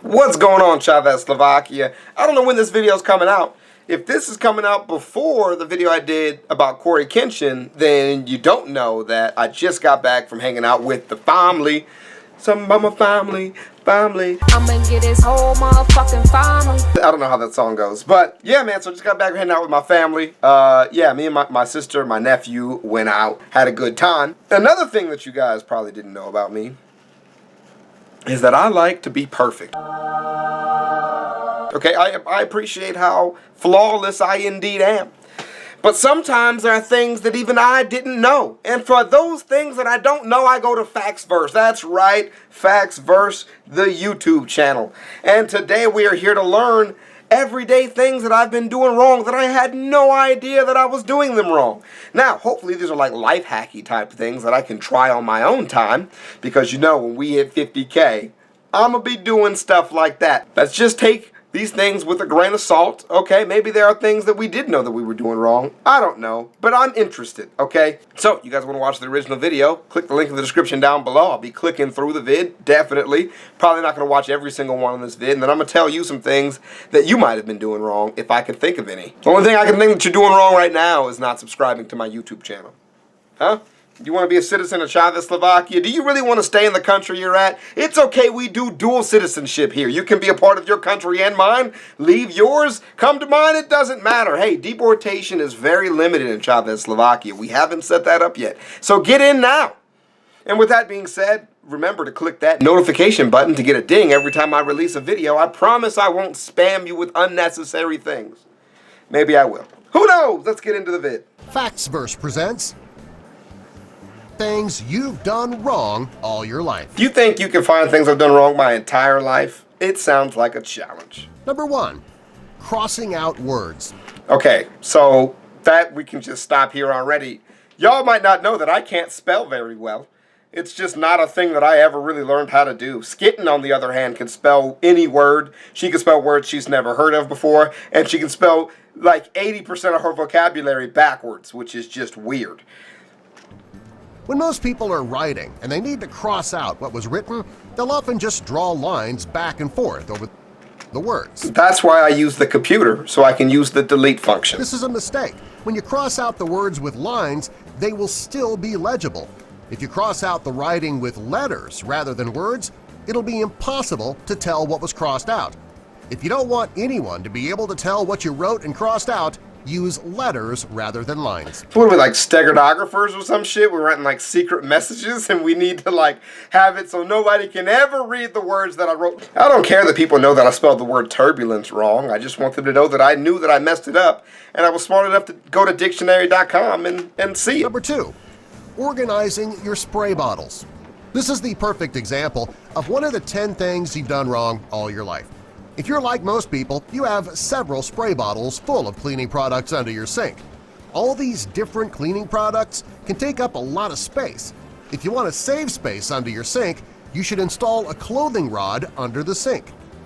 What's going on, ChavezzSlovakia? I don't know when this video is coming out. If this is coming out before the video I did about Corey Kenshin, then you don't know that I just got back from hanging out with the family. Something about my family. I'ma get his whole motherfucking family. I don't know how that song goes, but yeah, man, so I just got back hanging out with my family. Yeah, me and my sister, my nephew went out, had a good time. Another thing that you guys probably didn't know about me is that I like to be perfect. Okay, I appreciate how flawless I indeed am. But sometimes there are things that even I didn't know. And for those things that I don't know, I go to FactsVerse. That's right, FactsVerse, the YouTube channel. And today we are here to learn everyday things that I've been doing wrong that I had no idea that I was doing them wrong. Now, hopefully these are like life hacky type things that I can try on my own time, because you know when we hit 50K, I'm gonna be doing stuff like that. Let's just take these things with a grain of salt, okay? Maybe there are things that we did know that we were doing wrong. I don't know, but I'm interested, okay? So, you guys want to watch the original video? Click the link in the description down below. I'll be clicking through the vid, definitely. Probably not going to watch every single one in this vid, and then I'm going to tell you some things that you might have been doing wrong, if I can think of any. The only thing I can think that you're doing wrong right now is not subscribing to my YouTube channel. Huh? You want to be a citizen of ChavezzSlovakia? Do you really want to stay in the country you're at? It's okay, we do dual citizenship here. You can be a part of your country and mine. Leave yours, come to mine, it doesn't matter. Hey, deportation is very limited in ChavezzSlovakia. We haven't set that up yet. So get in now. And with that being said, remember to click that notification button to get a ding every time I release a video. I promise I won't spam you with unnecessary things. Maybe I will. Who knows? Let's get into the vid. FactsVerse presents things you've done wrong all your life. Do you think you can find things I've done wrong my entire life? It sounds like a challenge. Number 1. Crossing out words. Okay, so that we can just stop here already. Y'all might not know that I can't spell very well. It's just not a thing that I ever really learned how to do. Skitten, on the other hand, can spell any word. She can spell words she's never heard of before, and she can spell like 80% of her vocabulary backwards, which is just weird. When most people are writing and they need to cross out what was written, they'll often just draw lines back and forth over the words. That's why I use the computer, so I can use the delete function. This is a mistake. When you cross out the words with lines, they will still be legible. If you cross out the writing with letters rather than words, it'll be impossible to tell what was crossed out. If you don't want anyone to be able to tell what you wrote and crossed out, use letters rather than lines. What are we, like stegographers or some shit? We're writing like secret messages and we need to like have it so nobody can ever read the words that I wrote. I don't care that people know that I spelled the word turbulence wrong. I just want them to know that I knew that I messed it up and I was smart enough to go to dictionary.com and see it. Number 2. Organizing your spray bottles. This is the perfect example of one of the 10 things you've done wrong all your life. If you're like most people, you have several spray bottles full of cleaning products under your sink. All these different cleaning products can take up a lot of space. If you want to save space under your sink, you should install a clothing rod under the sink.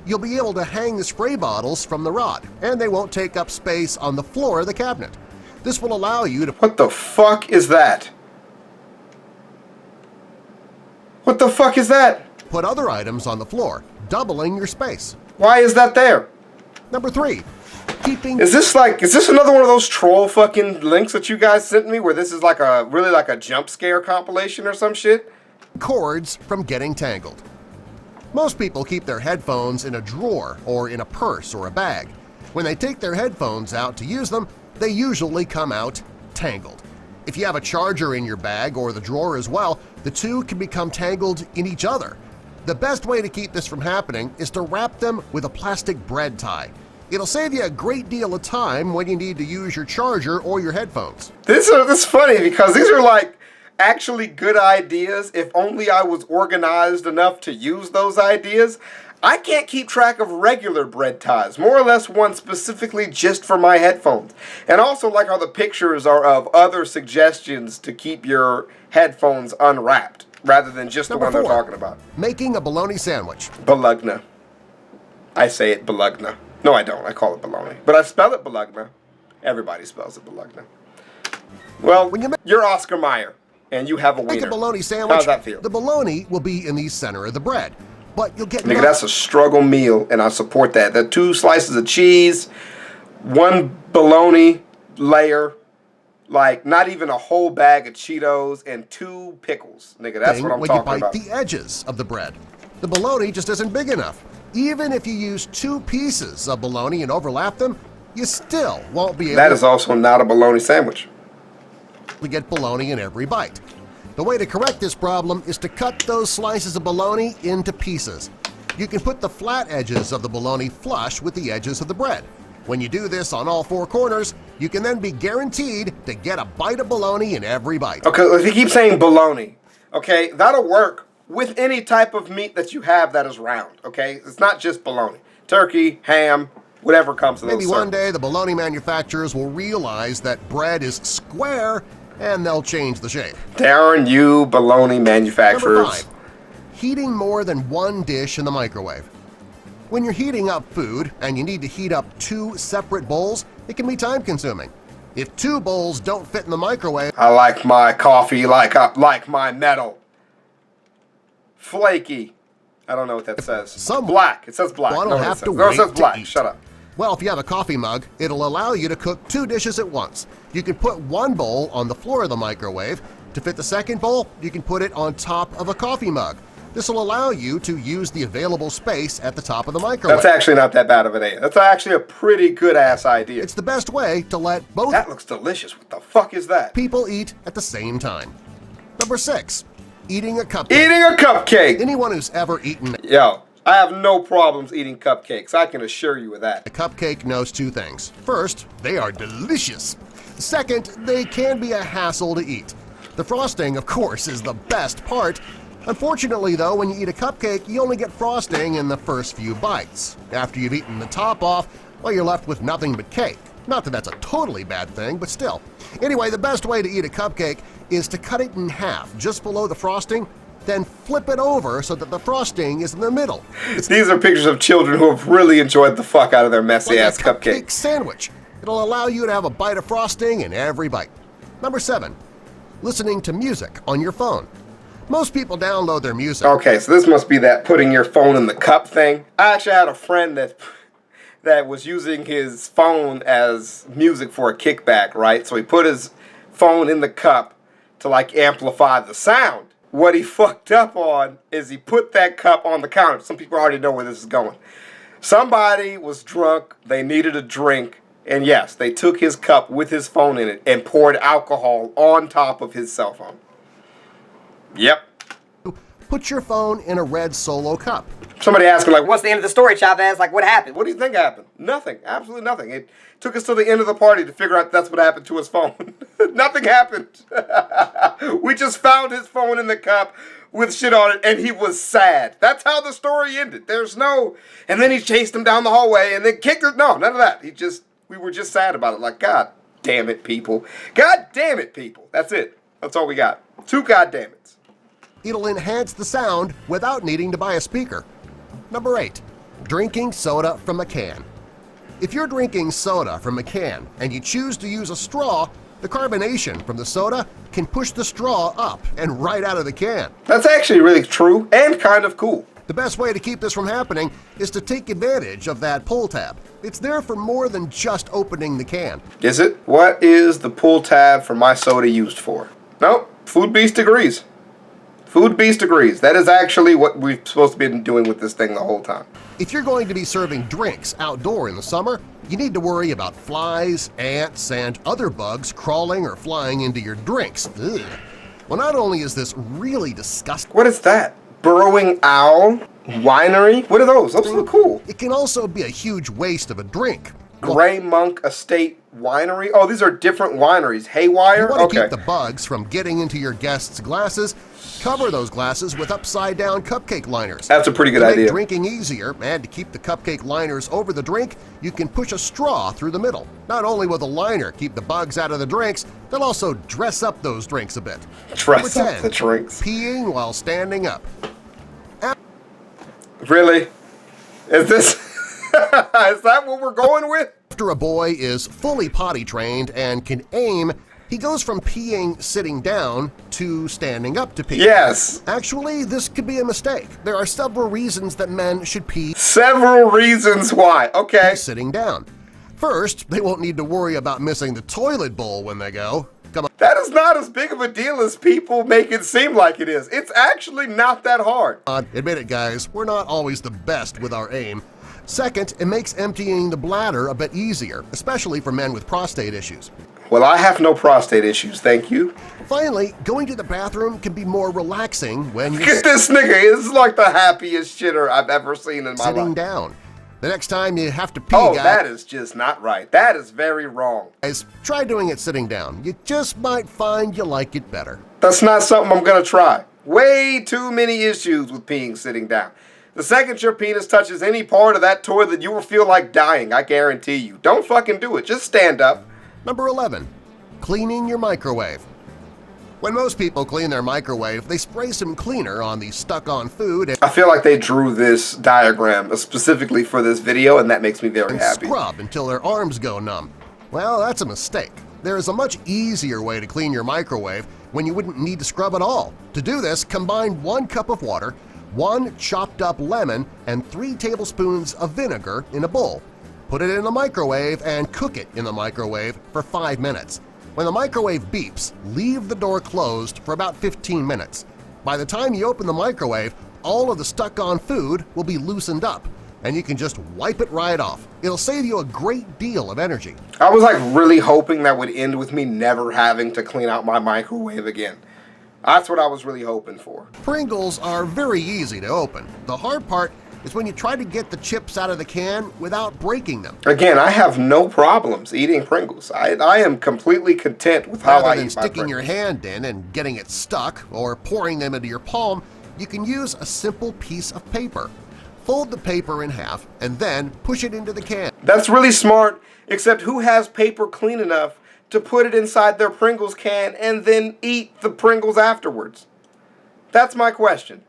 You'll be able to hang the spray bottles from the rod, and they won't take up space on the floor of the cabinet. This will allow you to— What the fuck is that? What the fuck is that? Put other items on the floor, doubling your space. Why is that there? Number 3. Keeping— Is this another one of those troll fucking links that you guys sent me where this is like a really like a jump scare compilation or some shit? Cords from getting tangled. Most people keep their headphones in a drawer or in a purse or a bag. When they take their headphones out to use them, they usually come out tangled. If you have a charger in your bag or the drawer as well, the two can become tangled in each other. The best way to keep this from happening is to wrap them with a plastic bread tie. It'll save you a great deal of time when you need to use your charger or your headphones. This is funny because these are like actually good ideas if only I was organized enough to use those ideas. I can't keep track of regular bread ties, more or less one specifically just for my headphones. And also like how the pictures are of other suggestions to keep your headphones unwrapped, rather than just the one they're talking about. Making a bologna sandwich. Bologna. I say it bologna. No, I don't. I call it bologna. But I spell it bologna. Everybody spells it bologna. Well, you're Oscar Mayer, and you have a wiener. Make a bologna sandwich. How's that feel? The bologna will be in the center of the bread. but you'll get Nigga, that's a struggle meal, and I support that. The 2 slices of cheese, 1 bologna layer, like not even a whole bag of Cheetos, and 2 pickles. Nigga, that's what I'm when talking you bite about. the edges of the bread. The bologna just isn't big enough. Even if you use 2 pieces of bologna and overlap them, you still won't be able That is also not a bologna sandwich. to get bologna in every bite. The way to correct this problem is to cut those slices of bologna into pieces. You can put the flat edges of the bologna flush with the edges of the bread. When you do this on all 4 corners, you can then be guaranteed to get a bite of bologna in every bite. Okay, if you keep saying bologna, okay, that'll work with any type of meat that you have that is round, okay? It's not just bologna. Turkey, ham, whatever comes in those Maybe one circles. day the bologna manufacturers will realize that bread is square and they'll change the shape. Darn you, bologna Number manufacturers. 5. Heating more than 1 dish in the microwave. When you're heating up food and you need to heat up 2 separate bowls, it can be time-consuming. If 2 bowls don't fit in the microwave, I like my coffee like my metal. Flaky. I don't know what that says. Black. It says black. One No, will it have says- to no, it wait says to black. eat. Shut up. well, if you have a coffee mug, it'll allow you to cook 2 dishes at once. You can put 1 bowl on the floor of the microwave. To fit the second bowl, you can put it on top of a coffee mug. This will allow you to use the available space at the top of the microwave. That's actually not that bad of an idea. That's actually a pretty good-ass idea. It's the best way to let both That looks delicious. What the fuck is that? people eat at the same time. Number 6. Eating a cupcake. Eating a cupcake. Anyone who's ever eaten Yo, I have no problems eating cupcakes. I can assure you of that. a cupcake knows 2 things. First, they are delicious. Second, they can be a hassle to eat. The frosting, of course, is the best part. Unfortunately, though, when you eat a cupcake, you only get frosting in the first few bites. After you've eaten the top off, well, you're left with nothing but cake. Not that that's a totally bad thing, but still. Anyway, the best way to eat a cupcake is to cut it in half just below the frosting, then flip it over so that the frosting is in the middle. It's These are pictures of children who have really enjoyed the fuck out of their like messy-ass a cupcake cupcake. sandwich. It'll allow you to have a bite of frosting in every bite. Number 7. Listening to music on your phone. Most people download their music. Okay, so this must be that putting your phone in the cup thing. I actually had a friend that was using his phone as music for a kickback, right? So he put his phone in the cup to like amplify the sound. What he fucked up on is he put that cup on the counter. Some people already know where this is going. Somebody was drunk, they needed a drink, and yes, they took his cup with his phone in it and poured alcohol on top of his cell phone. Yep. Put your phone in a red Solo cup. Somebody asked me, like, what's the end of the story, Chavez? Like, what happened? What do you think happened? Nothing. Absolutely nothing. It took us to the end of the party to figure out that's what happened to his phone. Nothing happened. We just found his phone in the cup with shit on it, and he was sad. That's how the story ended. There's no... And then he chased him down the hallway, and then kicked it. No, none of that. We were just sad about it. Like, God damn it, people. God damn it, people. That's it. That's all we got. 2 goddamn it. It'll enhance the sound without needing to buy a speaker. Number 8. Drinking soda from a can. If you're drinking soda from a can and you choose to use a straw, the carbonation from the soda can push the straw up and right out of the can. That's actually really true and kind of cool. The best way to keep this from happening is to take advantage of that pull tab. It's there for more than just opening the can. Is it? What is the pull tab for my soda used for? Nope. Food Beast agrees. Food Beast agrees. That is actually what we're supposed to be doing with this thing the whole time. If you're going to be serving drinks outdoor in the summer, you need to worry about flies, ants, and other bugs crawling or flying into your drinks. Ugh. Well, not only is this really disgusting, What is that? Burrowing Owl Winery? What are those? Those look cool. it can also be a huge waste of a drink. Gray Monk Estate Winery? Oh, these are different wineries. Haywire? You want to Okay. keep the bugs from getting into your guests' glasses, cover those glasses with upside-down cupcake liners. That's a pretty good To make idea. drinking easier and to keep the cupcake liners over the drink, you can push a straw through the middle. Not only will the liner keep the bugs out of the drinks, they'll also dress up those drinks a bit. Dress Number up 10, the drinks. peeing while standing up. Really? Is this... is that what we're going with? After a boy is fully potty trained and can aim He goes from peeing sitting down to standing up to pee. Yes. Actually, this could be a mistake. There are several reasons that men should pee Several reasons why. Okay. sitting down. First, they won't need to worry about missing the toilet bowl when they go. Come That is not as big of a deal as people make it seem like it is. It's actually not that hard. on, admit it guys, we're not always the best with our aim. Second, it makes emptying the bladder a bit easier, especially for men with prostate issues. Well, I have no prostate issues, thank you. Finally, going to the bathroom can be more relaxing when Look you're at this nigga. This is like the happiest shitter I've ever seen in my sitting life. down. The next time you have to pee, Oh, that is just not right. That is very wrong. guys, try doing it sitting down. You just might find you like it better. That's not something I'm gonna try. Way too many issues with peeing sitting down. The second your penis touches any part of that toilet, you will feel like dying, I guarantee you. Don't fucking do it. Just stand up. Number 11. Cleaning your microwave. When most people clean their microwave, they spray some cleaner on the stuck-on food I feel like they drew this diagram specifically for this video, and that makes me very and happy. scrub until their arms go numb. Well, that's a mistake. There is a much easier way to clean your microwave when you wouldn't need to scrub at all. To do this, combine 1 cup of water, 1 chopped up lemon, and 3 tablespoons of vinegar in a bowl. Put it in the microwave and cook it in the microwave for 5 minutes. When the microwave beeps, leave the door closed for about 15 minutes. By the time you open the microwave, all of the stuck-on food will be loosened up, and you can just wipe it right off. It'll save you a great deal of energy. I was like really hoping that would end with me never having to clean out my microwave again. That's what I was really hoping for. Pringles are very easy to open. The hard part is when you try to get the chips out of the can without breaking them. Again, I have no problems eating Pringles. I am completely content with how Rather I than eat my sticking your Pringles. hand in and getting it stuck or pouring them into your palm, you can use a simple piece of paper. Fold the paper in half and then push it into the can. That's really smart, except who has paper clean enough to put it inside their Pringles can and then eat the Pringles afterwards? That's my question.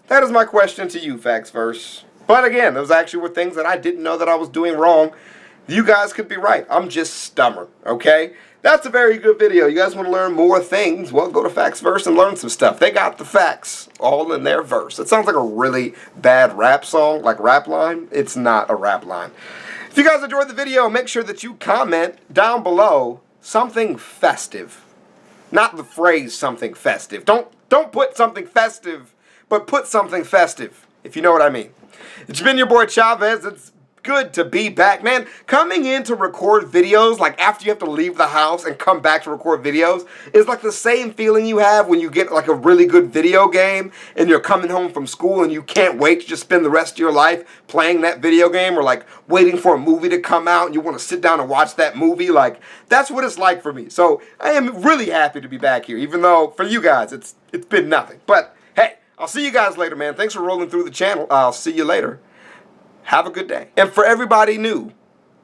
That is my question to you, Factsverse. But again, those actually were things that I didn't know that I was doing wrong. You guys could be right. I'm just stubborn, okay? That's a very good video. You guys want to learn more things? Well, go to Factsverse and learn some stuff. They got the facts all in their verse. It sounds like a really bad rap song, like rap line. It's not a rap line. If you guys enjoyed the video, make sure that you comment down below something festive. Not the phrase something festive. Don't put something festive, but put something festive, if you know what I mean. It's been your boy Chavez. It's good to be back, man. Coming in to record videos, like after you have to leave the house and come back to record videos, is like the same feeling you have when you get like a really good video game and you're coming home from school and you can't wait to just spend the rest of your life playing that video game, or like waiting for a movie to come out and you want to sit down and watch that movie. Like, that's what it's like for me. So I am really happy to be back here, even though for you guys it's been nothing. But hey, I'll see you guys later, man. Thanks for rolling through the channel. I'll see you later. Have a good day. And for everybody new,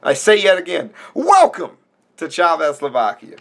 I say yet again, welcome to ChavezzSlovakia.